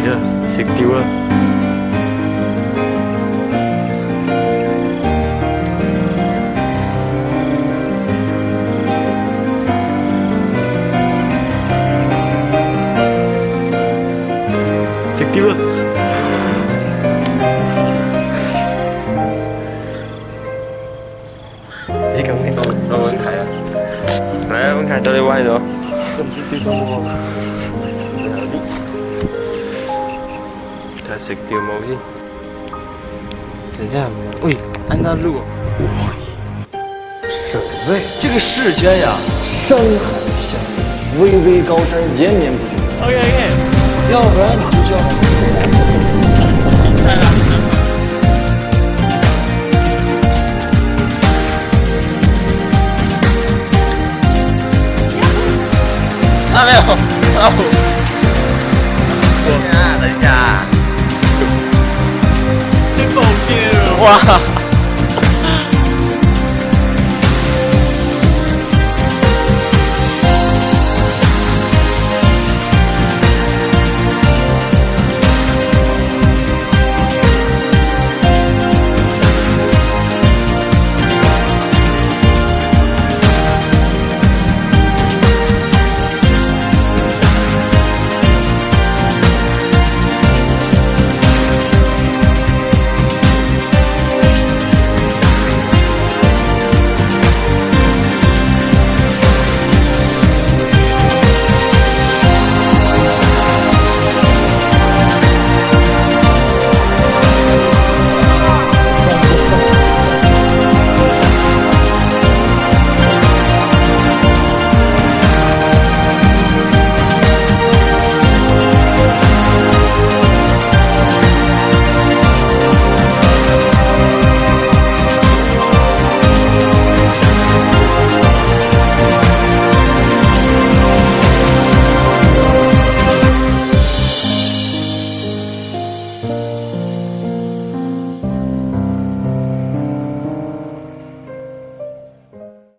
chưa xịt tiêu á xịt tiêu á đi cầm cái đâu vẫn khai á nè vẫn khai cho đi quay rồi cầm xịt tiêu cho mua他食掉冇先。等一下，喂，按他录。水位，这个世间呀，山海相依，巍巍高山延绵不绝。OK OK，要不然你就叫太了。啊没有，啊等一下。真爆天了！哇！